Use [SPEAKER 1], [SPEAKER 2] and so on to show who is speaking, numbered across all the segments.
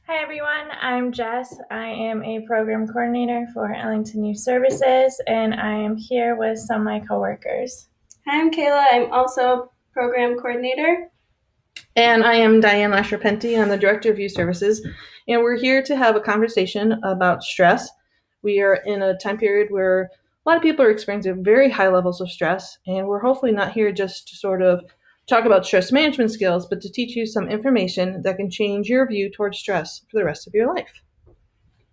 [SPEAKER 1] Hi everyone, I'm Jess. I am a program coordinator for Ellington Youth Services, and I am here with some of my coworkers.
[SPEAKER 2] Hi, I'm Kayla. I'm also program coordinator.
[SPEAKER 3] And I am Diane Lasher-Penty. I'm the Director of Youth Services, and we're here to have a conversation about stress. We are in a time period where a lot of people are experiencing very high levels of stress, and we're hopefully not here just to sort of talk about stress management skills, but to teach you some information that can change your view towards stress for the rest of your life.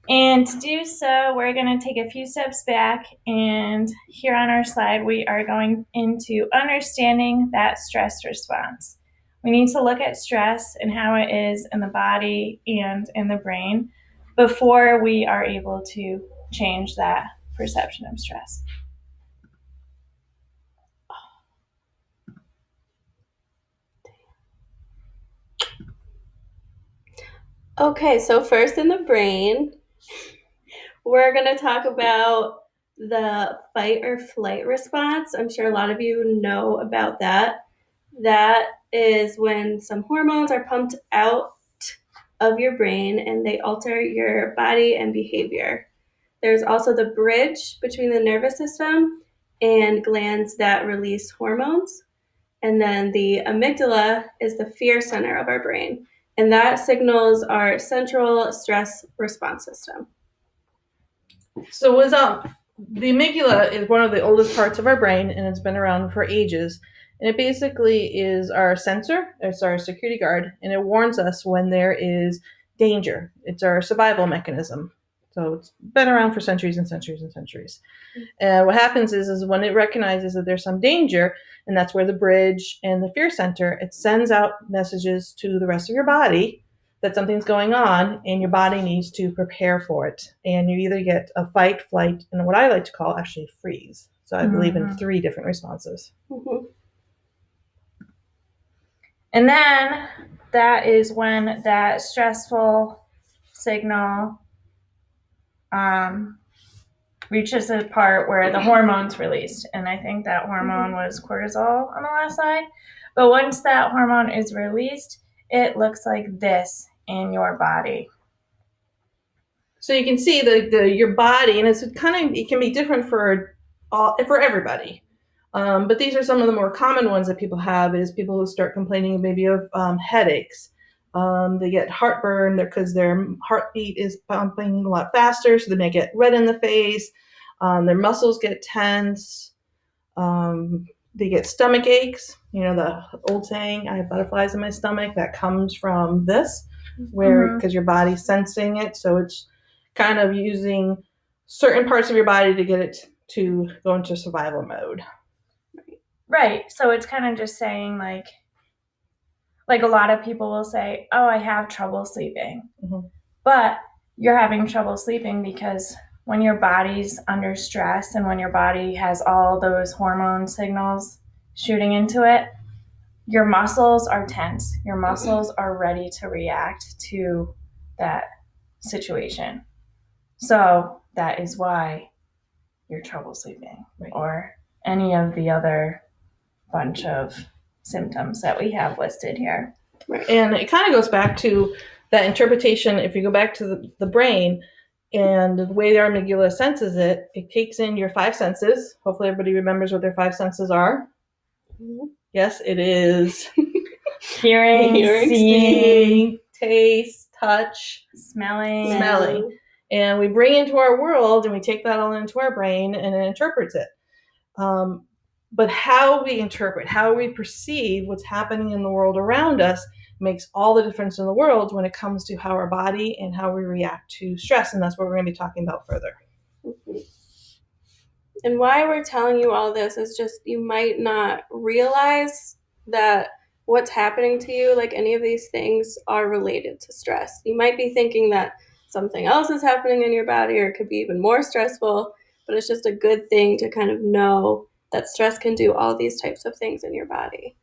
[SPEAKER 1] And to do so, we're going to take a few steps back, and here on our slide, we are going into understanding that stress response. We need to look at stress and how it is in the body and in the brain before we are able to change that perception of stress.
[SPEAKER 2] Okay, so first in the brain, we're going to talk about the fight or flight response. I'm sure a lot of you know about that. That is when some hormones are pumped out of your brain and they alter your body and behavior. There's also the bridge between the nervous system and glands that release hormones. And then the amygdala is the fear center of our brain, and that signals our central stress response system.
[SPEAKER 3] So the amygdala is one of the oldest parts of our brain, and it's been around for ages. And it basically is our sensor, it's our security guard, and it warns us when there is danger. It's our survival mechanism. So it's been around for centuries and centuries and centuries. And what happens is when it recognizes that there's some danger, and that's where the bridge and the fear center, it sends out messages to the rest of your body that something's going on and your body needs to prepare for it. And you either get a fight, flight, and what I like to call actually freeze. So I believe in 3 different responses.
[SPEAKER 2] Mm-hmm.
[SPEAKER 1] And then that is when that stressful signal reaches a part where the hormone's released. And I think that hormone was cortisol on the last slide. But once that hormone is released, it looks like this in your body.
[SPEAKER 3] So you can see your body, and it can be different for everybody. But these are some of the more common ones that people have is people who start complaining maybe of headaches. They get heartburn because their heartbeat is pumping a lot faster, so they may get red in the face. Their muscles get tense. They get stomach aches. You know, the old saying, I have butterflies in my stomach, that comes from this, where because your body's sensing it. So it's kind of using certain parts of your body to get it to go into survival mode.
[SPEAKER 1] Right. So it's kind of just saying like a lot of people will say, oh, I have trouble sleeping.
[SPEAKER 3] Mm-hmm.
[SPEAKER 1] But you're having trouble sleeping because when your body's under stress and when your body has all those hormone signals shooting into it, your muscles are tense. Your muscles are ready to react to that situation. So that is why you're trouble sleeping,
[SPEAKER 3] right,
[SPEAKER 1] or any of the other bunch of symptoms that we have listed here.
[SPEAKER 3] Right. And it kind of goes back to that interpretation. If you go back to the brain and the way the amygdala senses it, it takes in your 5 senses. Hopefully everybody remembers what their 5 senses are.
[SPEAKER 2] Mm-hmm.
[SPEAKER 3] Yes, it is
[SPEAKER 1] hearing, seeing,
[SPEAKER 3] taste, touch,
[SPEAKER 1] smelling.
[SPEAKER 3] And we bring into our world and we take that all into our brain and it interprets it. But how we interpret, how we perceive what's happening in the world around us makes all the difference in the world when it comes to how our body and how we react to stress. And that's what we're going to be talking about further.
[SPEAKER 2] Mm-hmm. And why we're telling you all this is just you might not realize that what's happening to you, like any of these things, are related to stress. You might be thinking that something else is happening in your body or it could be even more stressful, but it's just a good thing to kind of know that stress can do all these types of things in your body.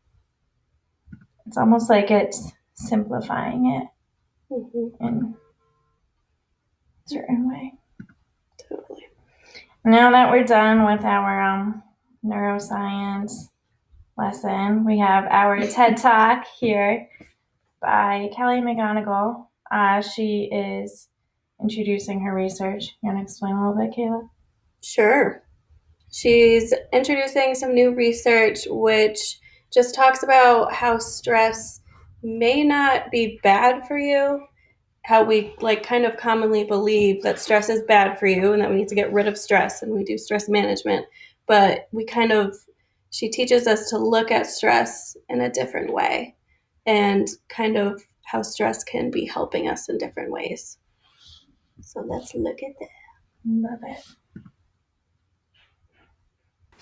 [SPEAKER 1] It's almost like it's simplifying it in a certain way.
[SPEAKER 2] Totally.
[SPEAKER 1] Now that we're done with our neuroscience lesson, we have our TED Talk here by Kelly McGonigal. She is introducing her research. You want to explain a little bit, Kayla?
[SPEAKER 2] Sure. She's introducing some new research which just talks about how stress may not be bad for you, how we like kind of commonly believe that stress is bad for you and that we need to get rid of stress and we do stress management, but she teaches us to look at stress in a different way and kind of how stress can be helping us in different ways. So let's look at that.
[SPEAKER 1] Love it.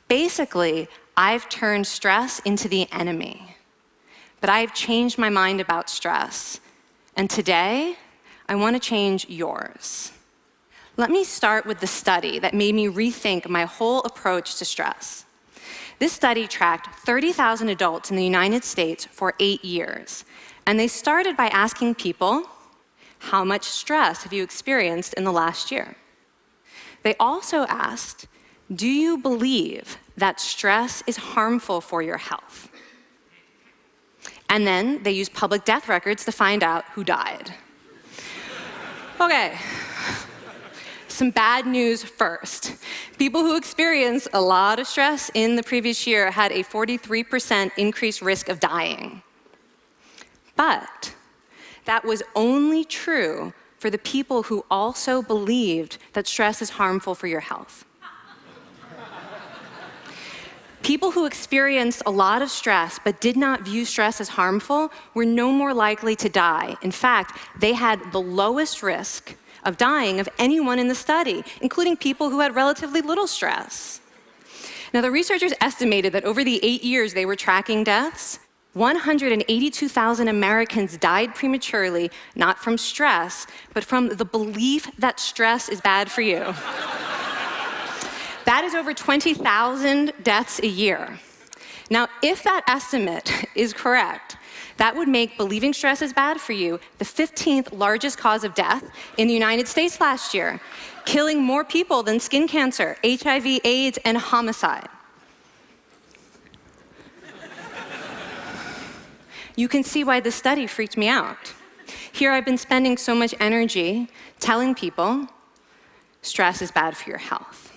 [SPEAKER 4] Basically, I've turned stress into the enemy. But I've changed my mind about stress. And today, I want to change yours. Let me start with the study that made me rethink my whole approach to stress. This study tracked 30,000 adults in the United States for 8 years. And they started by asking people, how much stress have you experienced in the last year? They also asked, do you believe that stress is harmful for your health? And then they used public death records to find out who died. Okay, some bad news first. People who experienced a lot of stress in the previous year had a 43% increased risk of dying. But that was only true for the people who also believed that stress is harmful for your health. People who experienced a lot of stress but did not view stress as harmful were no more likely to die. In fact, they had the lowest risk of dying of anyone in the study, including people who had relatively little stress. Now, the researchers estimated that over the 8 years they were tracking deaths, 182,000 Americans died prematurely, not from stress, but from the belief that stress is bad for you. That is over 20,000 deaths a year. Now, if that estimate is correct, that would make believing stress is bad for you the 15th largest cause of death in the United States last year, killing more people than skin cancer, HIV, AIDS, and homicide. You can see why this study freaked me out. Here I've been spending so much energy telling people stress is bad for your health.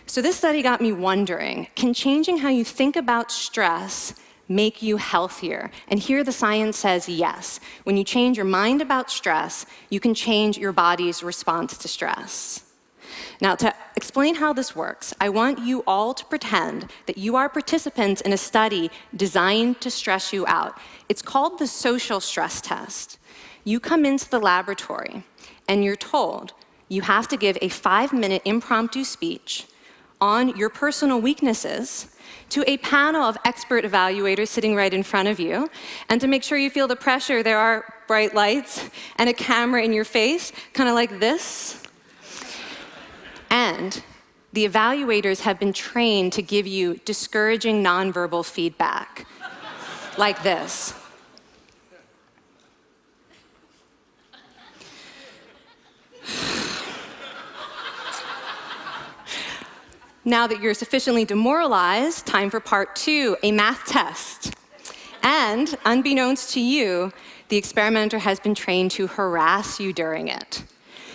[SPEAKER 4] So this study got me wondering, can changing how you think about stress make you healthier? And here the science says yes. When you change your mind about stress, you can change your body's response to stress. Now, to explain how this works, I want you all to pretend that you are participants in a study designed to stress you out. It's called the social stress test. You come into the laboratory, and you're told you have to give a 5-minute impromptu speech on your personal weaknesses to a panel of expert evaluators sitting right in front of you. And to make sure you feel the pressure, there are bright lights and a camera in your face, kind of like this. And the evaluators have been trained to give you discouraging nonverbal feedback, like this. Now that you're sufficiently demoralized, time for part 2, a math test. And unbeknownst to you, the experimenter has been trained to harass you during it.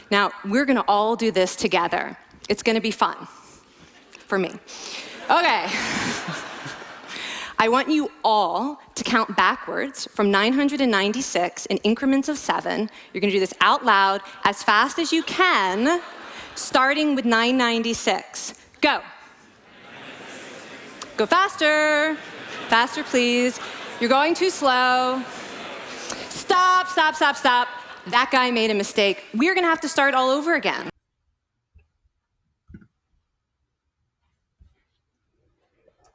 [SPEAKER 4] Now, we're gonna all do this together. It's gonna be fun, for me. Okay. I want you all to count backwards from 996 in increments of 7. You're gonna do this out loud as fast as you can, starting with 996. Go. Go faster. Faster, please. You're going too slow. Stop, stop, stop, stop. That guy made a mistake. We're going to have to start all over again.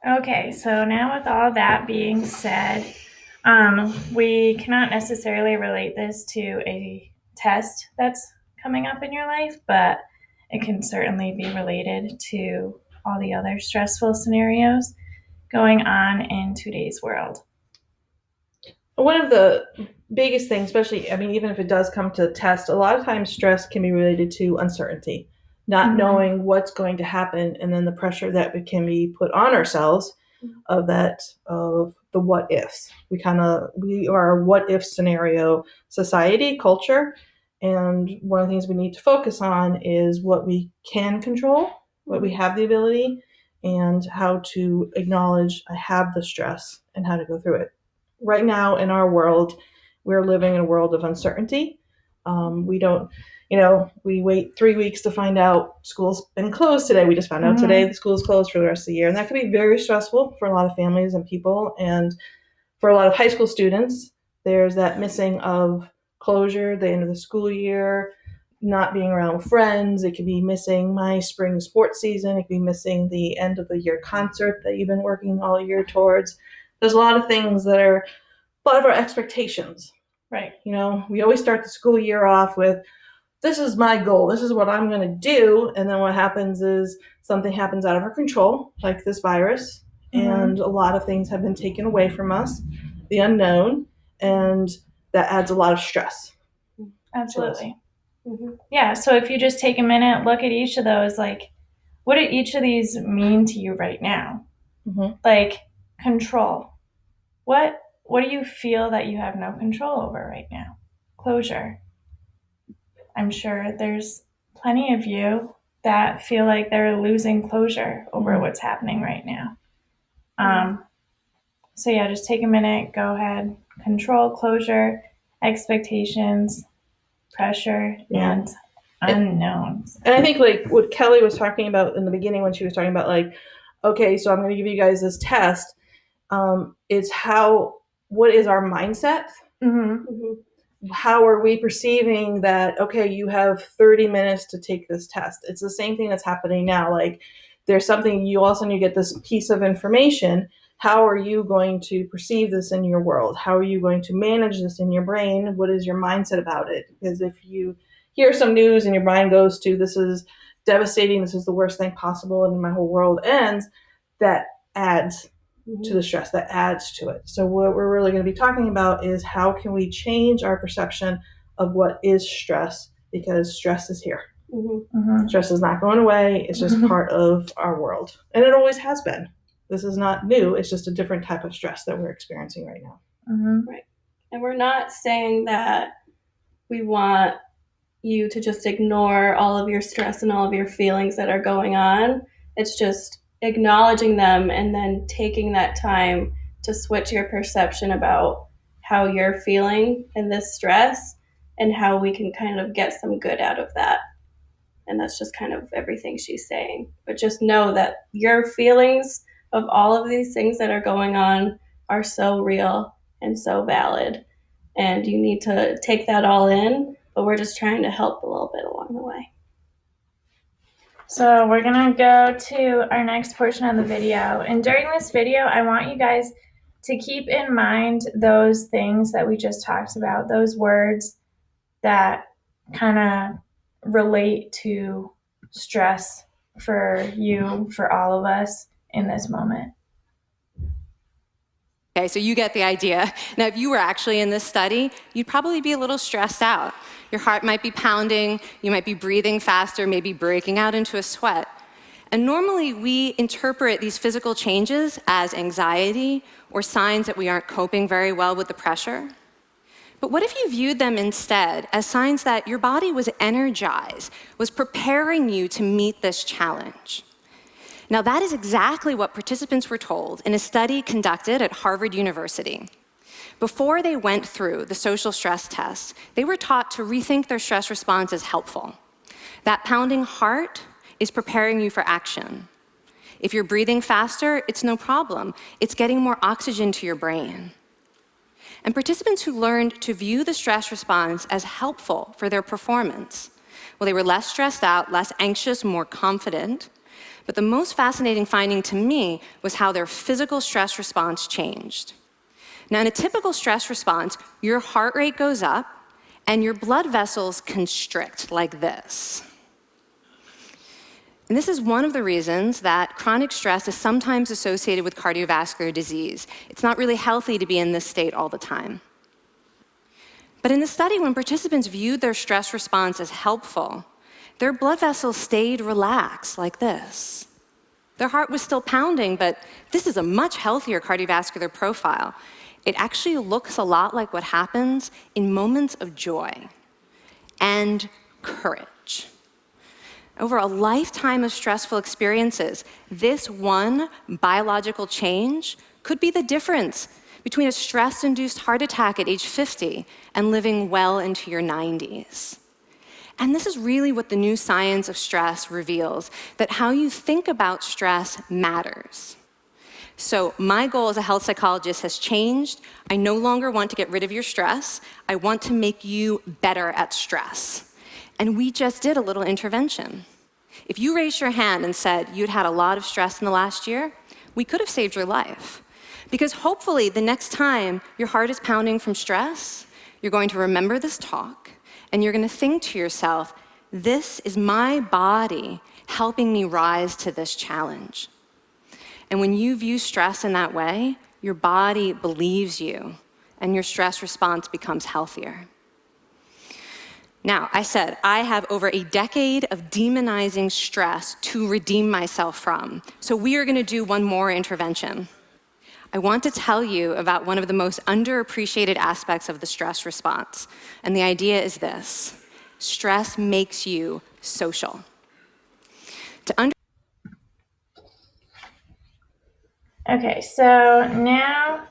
[SPEAKER 1] Okay, so now with all that being said, we cannot necessarily relate this to a test that's coming up in your life, but it can certainly be related to all the other stressful scenarios going on in today's world.
[SPEAKER 3] One of the biggest things, especially, I mean, even if it does come to test, a lot of times stress can be related to uncertainty, not knowing what's going to happen, and then the pressure that can be put on ourselves of the what ifs. We are a what if scenario society, culture. And one of the things we need to focus on is what we can control, what we have the ability, and how to acknowledge I have the stress and how to go through it. Right now in our world, we're living in a world of uncertainty. We don't, we wait 3 weeks to find out school's been closed today. We just found out today the school's closed for the rest of the year. And that can be very stressful for a lot of families and people. And for a lot of high school students, there's that missing of closure, the end of the school year, not being around with friends. It could be missing my spring sports season. It could be missing the end of the year concert that you've been working all year towards. There's a lot of things that are a lot of our expectations.
[SPEAKER 1] Right.
[SPEAKER 3] We always start the school year off with, this is my goal. This is what I'm going to do. And then what happens is something happens out of our control, like this virus. And a lot of things have been taken away from us, the unknown, and that adds a lot of stress.
[SPEAKER 1] Absolutely. Yeah. So if you just take a minute, look at each of those, like, what do each of these mean to you right now? Like control. What do you feel that you have no control over right now? Closure. I'm sure there's plenty of you that feel like they're losing closure over what's happening right now. So yeah, just take a minute, go ahead, control, closure, expectations, pressure, and unknowns.
[SPEAKER 3] And I think like what Kelly was talking about in the beginning when she was talking about like, okay, so I'm going to give you guys this test, is what is our mindset? How are we perceiving that, okay, you have 30 minutes to take this test? It's the same thing that's happening now. Like there's something, you all of a sudden you get this piece of information. How are you going to perceive this in your world? How are you going to manage this in your brain? What is your mindset about it? Because if you hear some news and your mind goes to, this is devastating, this is the worst thing possible, and my whole world ends, that adds to the stress, that adds to it. So what we're really going to be talking about is how can we change our perception of what is stress, because stress is here. Stress is not going away. It's just part of our world. And it always has been. This is not new. It's just a different type of stress that we're experiencing right now.
[SPEAKER 2] Right. And we're not saying that we want you to just ignore all of your stress and all of your feelings that are going on. It's just acknowledging them and then taking that time to switch your perception about how you're feeling in this stress and how we can kind of get some good out of that. And that's just kind of everything she's saying. But just know that your feelings of all of these things that are going on are so real and so valid. And you need to take that all in, but we're just trying to help a little bit along the way.
[SPEAKER 1] So we're going to go to our next portion of the video. And during this video, I want you guys to keep in mind those things that we just talked about, those words that kind of relate to stress for you, for all of us in this moment.
[SPEAKER 4] Okay, so you get the idea. Now, if you were actually in this study, you'd probably be a little stressed out. Your heart might be pounding, you might be breathing faster, maybe breaking out into a sweat. And normally we interpret these physical changes as anxiety or signs that we aren't coping very well with the pressure. But what if you viewed them instead as signs that your body was energized, was preparing you to meet this challenge? Now, that is exactly what participants were told in a study conducted at Harvard University. Before they went through the social stress test, they were taught to rethink their stress response as helpful. That pounding heart is preparing you for action. If you're breathing faster, it's no problem. It's getting more oxygen to your brain. And participants who learned to view the stress response as helpful for their performance, well, they were less stressed out, less anxious, more confident. But the most fascinating finding to me was how their physical stress response changed. Now, in a typical stress response, your heart rate goes up and your blood vessels constrict like this. And this is one of the reasons that chronic stress is sometimes associated with cardiovascular disease. It's not really healthy to be in this state all the time. But in the study, when participants viewed their stress response as helpful, their blood vessels stayed relaxed like this. Their heart was still pounding, but this is a much healthier cardiovascular profile. It actually looks a lot like what happens in moments of joy and courage. Over a lifetime of stressful experiences, this one biological change could be the difference between a stress-induced heart attack at age 50 and living well into your 90s. And this is really what the new science of stress reveals, that how you think about stress matters. So my goal as a health psychologist has changed. I no longer want to get rid of your stress. I want to make you better at stress. And we just did a little intervention. If you raised your hand and said you'd had a lot of stress in the last year, we could have saved your life. Because hopefully the next time your heart is pounding from stress, you're going to remember this talk, and you're going to think to yourself, this is my body helping me rise to this challenge. And when you view stress in that way, your body believes you, and your stress response becomes healthier. Now, I said I have over a decade of demonizing stress to redeem myself from. So we are going to do one more intervention. I want to tell you about one of the most underappreciated aspects of the stress response. And the idea is this: stress makes you social.
[SPEAKER 1] Okay, so now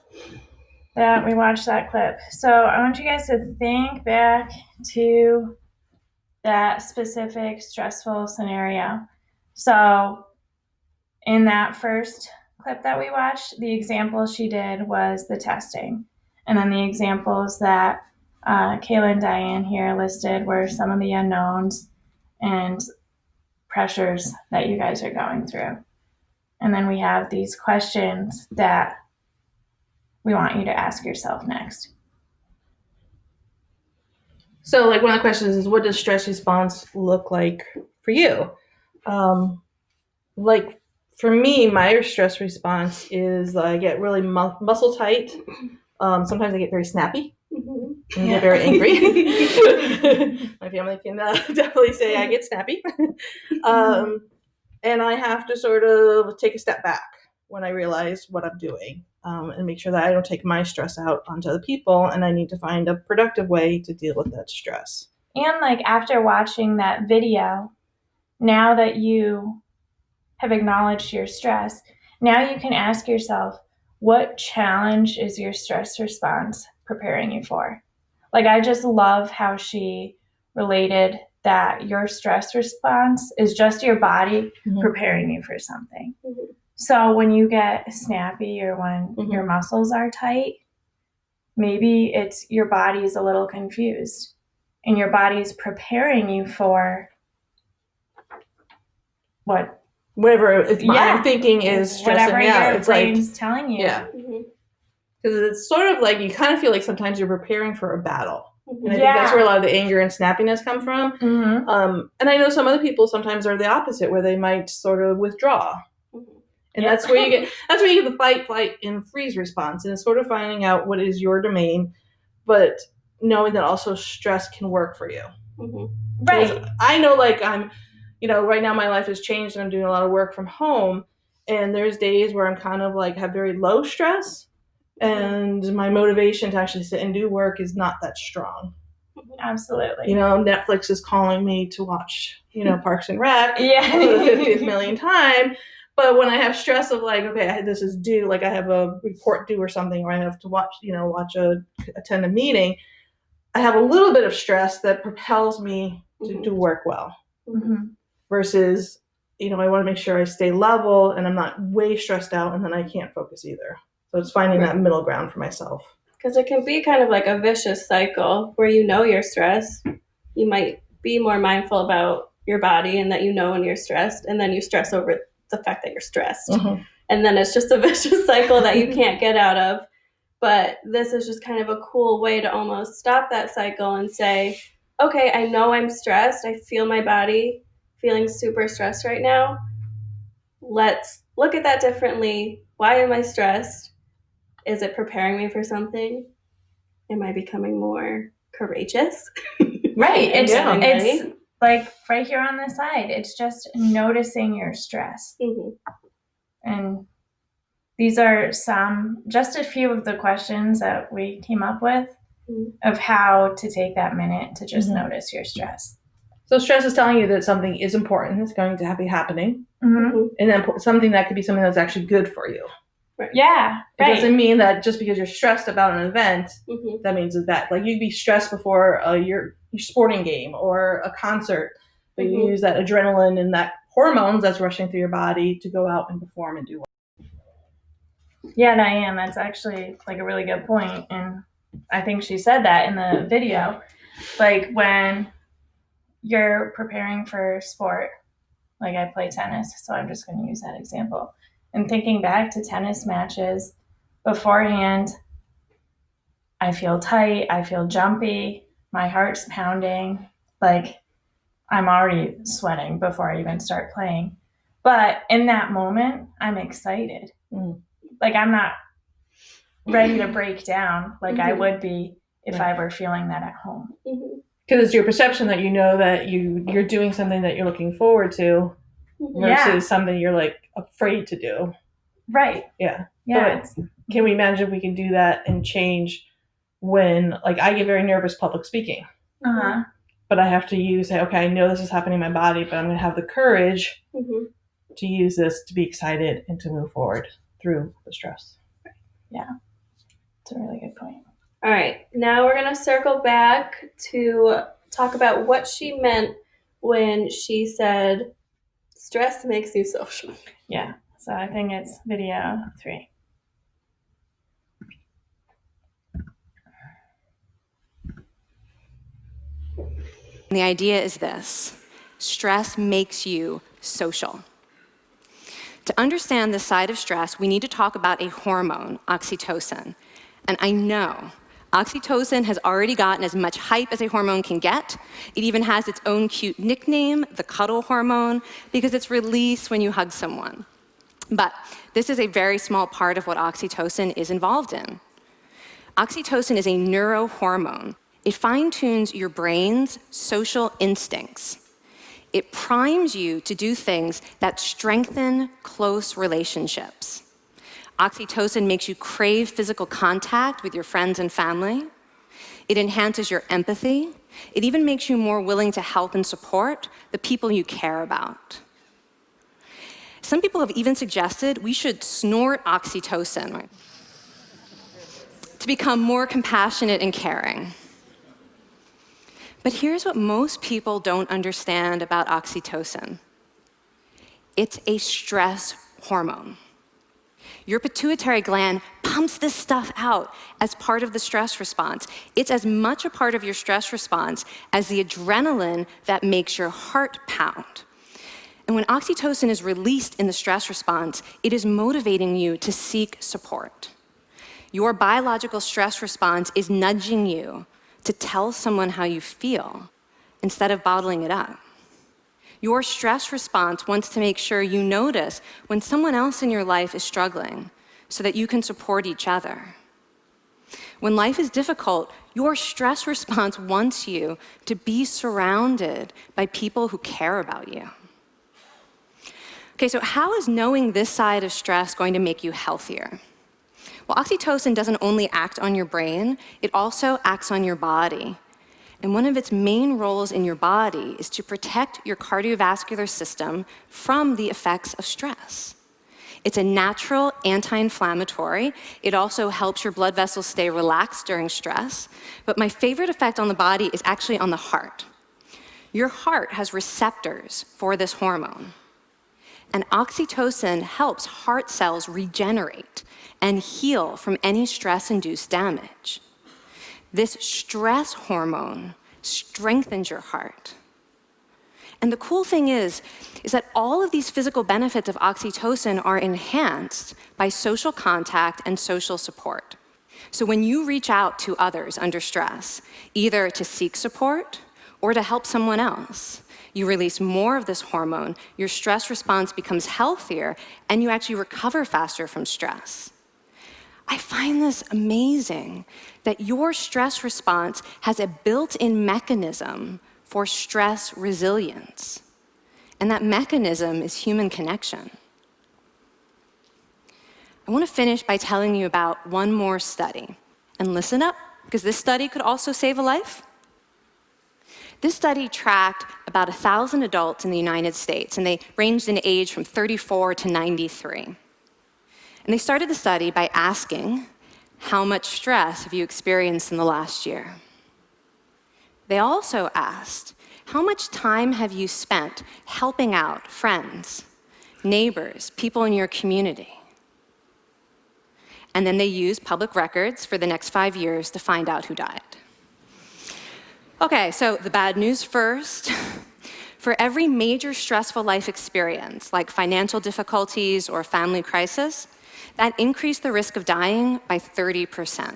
[SPEAKER 1] that we watched that clip, so I want you guys to think back to that specific stressful scenario. So in that first clip that we watched, the example she did was the testing. And then the examples that Kayla and Diane here listed were some of the unknowns and pressures that you guys are going through. And then we have these questions that we want you to ask yourself next.
[SPEAKER 3] So, like, one of the questions is, what does stress response look like for you? Like, for me, my stress response is I get really muscle tight. Sometimes I get very snappy and get very angry. My family can definitely say I get snappy. And I have to sort of take a step back when I realize what I'm doing, and make sure that I don't take my stress out onto other people, and I need to find a productive way to deal with that stress.
[SPEAKER 1] And like after watching that video, now that you have acknowledged your stress, now you can ask yourself, what challenge is your stress response preparing you for? Like, I just love how she related that your stress response is just your body preparing you for something. So when you get snappy or when your muscles are tight, maybe it's your body's a little confused and your body's preparing you for
[SPEAKER 3] whatever I'm thinking is stressing
[SPEAKER 1] whatever
[SPEAKER 3] me out.
[SPEAKER 1] Your
[SPEAKER 3] it's
[SPEAKER 1] brain's
[SPEAKER 3] like,
[SPEAKER 1] telling you.
[SPEAKER 3] Yeah. Because it's sort of like you kind of feel like sometimes you're preparing for a battle. And I think that's where a lot of the anger and snappiness come from. And I know some other people sometimes are the opposite, where they might sort of withdraw. And that's where you get the fight, flight, and freeze response. And it's sort of finding out what is your domain, but knowing that also stress can work for you.
[SPEAKER 1] Right.
[SPEAKER 3] I know, like, I'm, right now my life has changed and I'm doing a lot of work from home. And there's days where I'm kind of like have very low stress. And my motivation to actually sit and do work is not that strong.
[SPEAKER 1] Absolutely.
[SPEAKER 3] Netflix is calling me to watch, Parks and Rec for the 50th millionth time. But when I have stress of like, okay, this is due, like I have a report due or something, or I have to attend a meeting, I have a little bit of stress that propels me to work well. Versus, I want to make sure I stay level and I'm not way stressed out and then I can't focus either. So it's finding that middle ground for myself.
[SPEAKER 2] Because it can be kind of like a vicious cycle where you're stressed. You might be more mindful about your body and that when you're stressed, and then you stress over the fact that you're stressed. And then it's just a vicious cycle that you can't get out of. But this is just kind of a cool way to almost stop that cycle and say, okay, I know I'm stressed. I feel my body feeling super stressed right now. Let's look at that differently. Why am I stressed? Is it preparing me for something? Am I becoming more courageous?
[SPEAKER 1] Right. It's like right here on the side. It's just noticing your stress. And these are just a few of the questions that we came up with of how to take that minute to just notice your stress.
[SPEAKER 3] So stress is telling you that something is important, it's going to be happening,
[SPEAKER 1] Mm-hmm.
[SPEAKER 3] and then something that could be something that's actually good for you.
[SPEAKER 2] Right.
[SPEAKER 1] Yeah,
[SPEAKER 3] It doesn't mean that just because you're stressed about an event, that means it's bad. Like you'd be stressed before your sporting game or a concert, but you use that adrenaline and that hormones that's rushing through your body to go out and perform and do well.
[SPEAKER 1] Yeah, Diane, that's actually like a really good point. And I think she said that in the video. Like when you're preparing for sport, like I play tennis, so I'm just going to use that example. And thinking back to tennis matches beforehand, I feel tight, I feel jumpy, my heart's pounding, like I'm already sweating before I even start playing. But in that moment, I'm excited. Like I'm not ready to break down like I would be if I were feeling that at home.
[SPEAKER 3] Because it's your perception that you know that you're doing something that you're looking forward to versus something you're like afraid to do.
[SPEAKER 1] Right.
[SPEAKER 3] Yeah.
[SPEAKER 1] Yeah.
[SPEAKER 3] But can we imagine if we can do that and change when, like, I get very nervous public speaking. But I have to say, okay, I know this is happening in my body, but I'm going to have the courage to use this to be excited and to move forward through the stress.
[SPEAKER 1] Yeah. That's a really good point.
[SPEAKER 2] All right. Now we're going to circle back to talk about what she meant when she said stress makes you social.
[SPEAKER 1] Yeah. So I think it's video 3.
[SPEAKER 4] The idea is this: stress makes you social. To understand the side of stress, we need to talk about a hormone, oxytocin. And I know oxytocin has already gotten as much hype as a hormone can get. It even has its own cute nickname, the cuddle hormone, because it's released when you hug someone. But this is a very small part of what oxytocin is involved in. Oxytocin is a neurohormone. It fine-tunes your brain's social instincts. It primes you to do things that strengthen close relationships. Oxytocin makes you crave physical contact with your friends and family. It enhances your empathy. It even makes you more willing to help and support the people you care about. Some people have even suggested we should snort oxytocin to become more compassionate and caring. But here's what most people don't understand about oxytocin. It's a stress hormone. Your pituitary gland pumps this stuff out as part of the stress response. It's as much a part of your stress response as the adrenaline that makes your heart pound. And when oxytocin is released in the stress response, it is motivating you to seek support. Your biological stress response is nudging you to tell someone how you feel instead of bottling it up. Your stress response wants to make sure you notice when someone else in your life is struggling so that you can support each other. When life is difficult, your stress response wants you to be surrounded by people who care about you. Okay, so how is knowing this side of stress going to make you healthier? Well, oxytocin doesn't only act on your brain, it also acts on your body. And one of its main roles in your body is to protect your cardiovascular system from the effects of stress. It's a natural anti-inflammatory. It also helps your blood vessels stay relaxed during stress. But my favorite effect on the body is actually on the heart. Your heart has receptors for this hormone. And oxytocin helps heart cells regenerate and heal from any stress-induced damage. This stress hormone strengthens your heart. And the cool thing is that all of these physical benefits of oxytocin are enhanced by social contact and social support. So when you reach out to others under stress, either to seek support or to help someone else, you release more of this hormone, your stress response becomes healthier, and you actually recover faster from stress. I find this amazing that your stress response has a built-in mechanism for stress resilience. And that mechanism is human connection. I want to finish by telling you about one more study. And listen up, because this study could also save a life. This study tracked about 1,000 adults in the United States, and they ranged in age from 34 to 93. And they started the study by asking, how much stress have you experienced in the last year? They also asked, how much time have you spent helping out friends, neighbors, people in your community? And then they used public records for the next 5 years to find out who died. Okay, so the bad news first. For every major stressful life experience, like financial difficulties or family crisis, that increased the risk of dying by 30%.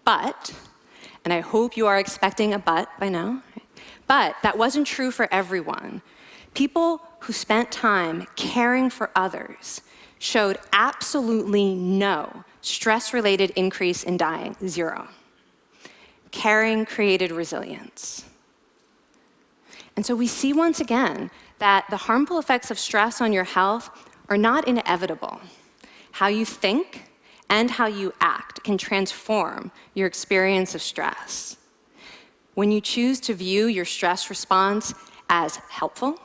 [SPEAKER 4] But, and I hope you are expecting a but by now, but that wasn't true for everyone. People who spent time caring for others showed absolutely no stress-related increase in dying, 0. Caring created resilience. And so we see once again that the harmful effects of stress on your health are not inevitable. How you think and how you act can transform your experience of stress. When you choose to view your stress response as helpful,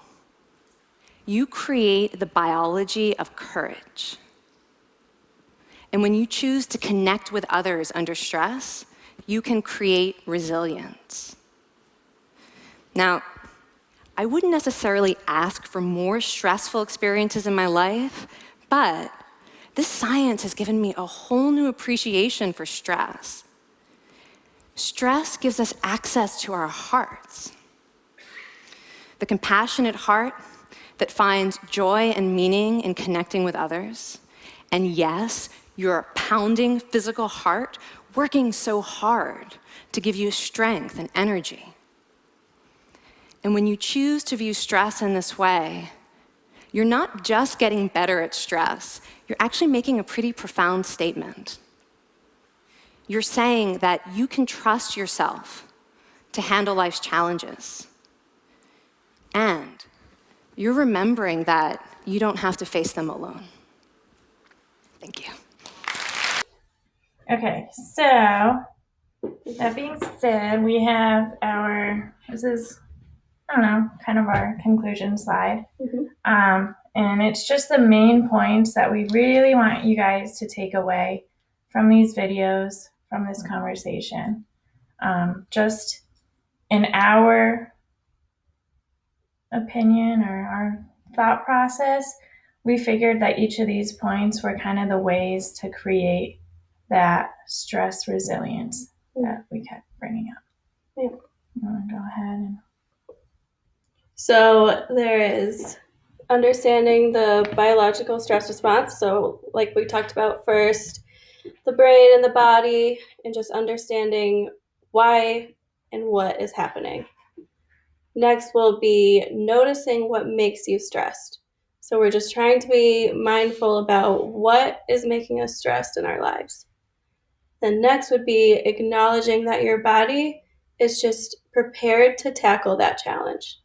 [SPEAKER 4] you create the biology of courage. And when you choose to connect with others under stress, you can create resilience. Now, I wouldn't necessarily ask for more stressful experiences in my life, but this science has given me a whole new appreciation for stress. Stress gives us access to our hearts. The compassionate heart that finds joy and meaning in connecting with others. And yes, your pounding physical heart working so hard to give you strength and energy. And when you choose to view stress in this way, you're not just getting better at stress, you're actually making a pretty profound statement. You're saying that you can trust yourself to handle life's challenges. And you're remembering that you don't have to face them alone. Thank you.
[SPEAKER 1] Okay, so that being said, we have this is, I don't know, kind of our conclusion slide. And it's just the main points that we really want you guys to take away from these videos, from this conversation. Just in our opinion or our thought process, we figured that each of these points were kind of the ways to create that stress resilience that we kept bringing up. Yeah. You want to go ahead and...
[SPEAKER 2] So there is understanding the biological stress response. So like we talked about first, the brain and the body, and just understanding why and what is happening. Next will be noticing what makes you stressed. So we're just trying to be mindful about what is making us stressed in our lives. Then next would be acknowledging that your body is just prepared to tackle that challenge.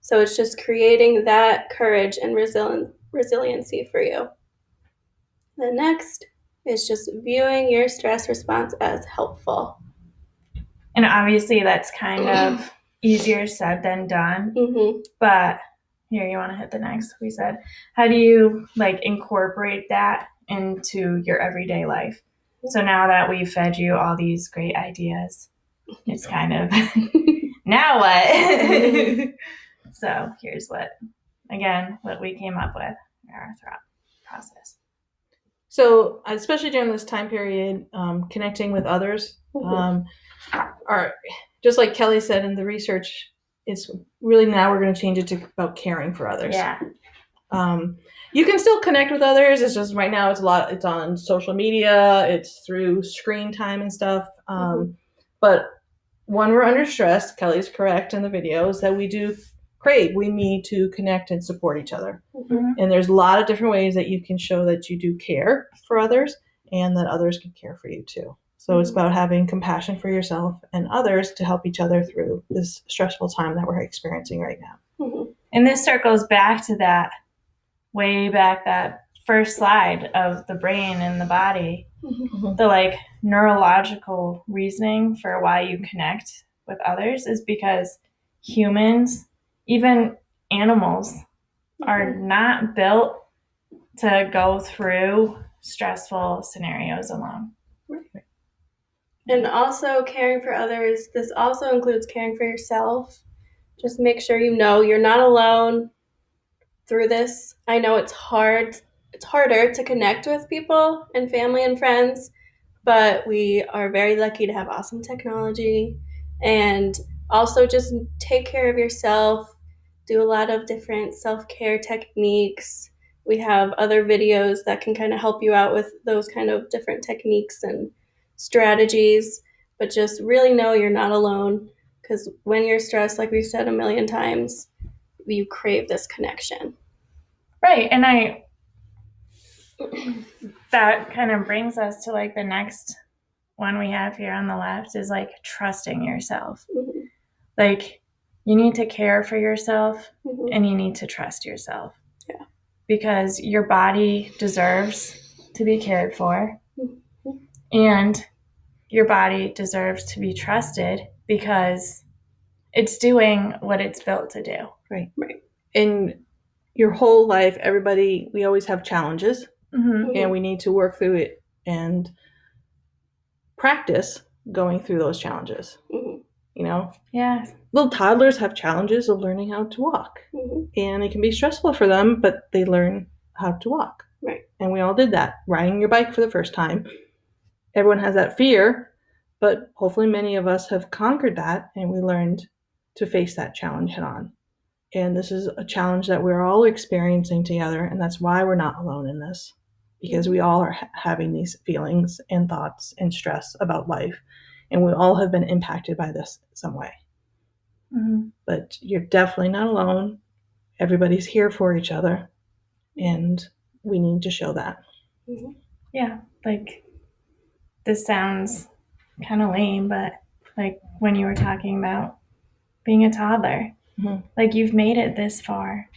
[SPEAKER 2] So it's just creating that courage and resiliency for you. The next is just viewing your stress response as helpful.
[SPEAKER 1] And obviously that's kind of easier said than done. But here, you want to hit the next? We said, how do you incorporate that into your everyday life? So now that we've fed you all these great ideas, it's kind of, now what? So here's what we came up with in our thought process.
[SPEAKER 3] So especially during this time period, connecting with others, are just like Kelly said in the research, it's really now we're going to change it to about caring for others.
[SPEAKER 1] Yeah.
[SPEAKER 3] You can still connect with others. It's just right now it's on social media, it's through screen time and stuff. But when we're under stress, Kelly's correct in the videos that we need to connect and support each other. And there's a lot of different ways that you can show that you do care for others and that others can care for you too. So it's about having compassion for yourself and others to help each other through this stressful time that we're experiencing right now.
[SPEAKER 1] And this circles back to that way back, that first slide of the brain and the body,
[SPEAKER 2] Mhm.
[SPEAKER 1] the like neurological reasoning for why you connect with others is because humans, even animals, are not built to go through stressful scenarios alone.
[SPEAKER 2] And also caring for others. This also includes caring for yourself. Just make sure you know you're not alone through this. I know it's hard. It's harder to connect with people and family and friends, but we are very lucky to have awesome technology. And also just take care of yourself. Do a lot of different self-care techniques. We have other videos that can kind of help you out with those kind of different techniques and strategies, but just really know you're not alone, because when you're stressed, like we've said a million times, you crave this connection.
[SPEAKER 1] Right. And that kind of brings us to like the next one we have here on the left is like trusting yourself.
[SPEAKER 2] Mhm.
[SPEAKER 1] Like you need to care for yourself
[SPEAKER 2] Mhm.
[SPEAKER 1] and you need to trust yourself.
[SPEAKER 2] Yeah.
[SPEAKER 1] Because your body deserves to be cared for
[SPEAKER 2] Mhm.
[SPEAKER 1] and your body deserves to be trusted because it's doing what it's built to do.
[SPEAKER 3] Right.
[SPEAKER 2] Right.
[SPEAKER 3] In your whole life, we always have challenges,
[SPEAKER 1] Mm-hmm.
[SPEAKER 3] and we need to work through it and practice going through those challenges.
[SPEAKER 2] Mhm.
[SPEAKER 3] You know,
[SPEAKER 1] Yeah.
[SPEAKER 3] little toddlers have challenges of learning how to walk,
[SPEAKER 2] Mhm.
[SPEAKER 3] and it can be stressful for them, but they learn how to walk.
[SPEAKER 2] Right.
[SPEAKER 3] And we all did that, riding your bike for the first time. Everyone has that fear, but hopefully many of us have conquered that, and we learned to face that challenge head on. And this is a challenge that we're all experiencing together, and that's why we're not alone in this, because we all are having these feelings and thoughts and stress about life, and we all have been impacted by this some way.
[SPEAKER 1] Mm-hmm.
[SPEAKER 3] But you're definitely not alone. Everybody's here for each other, and we need to show that.
[SPEAKER 2] Mhm.
[SPEAKER 1] Yeah. Like this sounds kind of lame, but like when you were talking about being a toddler,
[SPEAKER 3] Mhm.
[SPEAKER 1] like you've made it this far.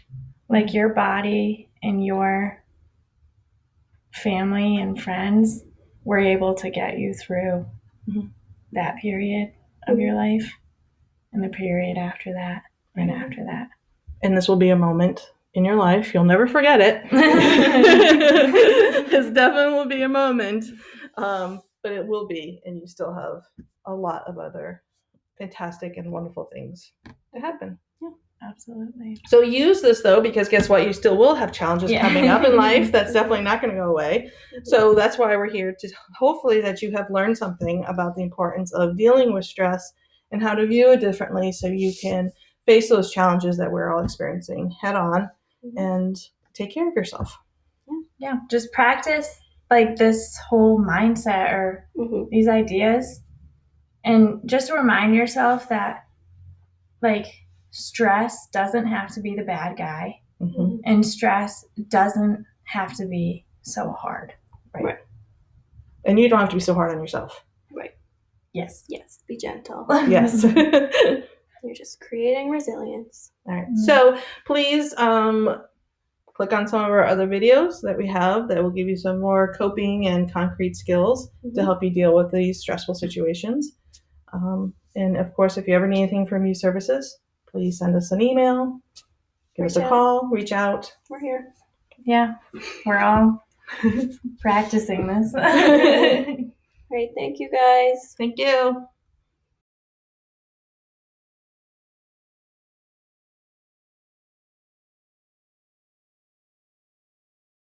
[SPEAKER 1] Like your body and your family and friends were able to get you through
[SPEAKER 3] Mhm.
[SPEAKER 1] that period of your life and the period after that and
[SPEAKER 2] Mhm.
[SPEAKER 1] after that.
[SPEAKER 3] And this will be a moment in your life. You'll never forget it. This definitely will be a moment. But it will be, and you still have a lot of other fantastic and wonderful things to happen.
[SPEAKER 1] Absolutely.
[SPEAKER 3] So use this though, because guess what? You still will have challenges coming up in life. That's definitely not going to go away. So that's why we're here to hopefully that you have learned something about the importance of dealing with stress and how to view it differently so you can face those challenges that we're all experiencing head on and take care of yourself.
[SPEAKER 1] Yeah. Just practice like this whole mindset or these ideas and just remind yourself that like stress doesn't have to be the bad guy and stress doesn't have to be so hard.
[SPEAKER 3] Right. And you don't have to be so hard on yourself.
[SPEAKER 2] Right.
[SPEAKER 1] Yes.
[SPEAKER 2] Yes. Be gentle.
[SPEAKER 3] Yes.
[SPEAKER 2] You're just creating resilience.
[SPEAKER 3] All right. So please click on some of our other videos that we have that will give you some more coping and concrete skills to help you deal with these stressful situations. And of course, if you ever need anything from Youth Services, please send us an email, give us a call, reach out.
[SPEAKER 2] We're here.
[SPEAKER 1] Yeah. We're all practicing this.
[SPEAKER 2] All right. Thank you, guys.
[SPEAKER 3] Thank you.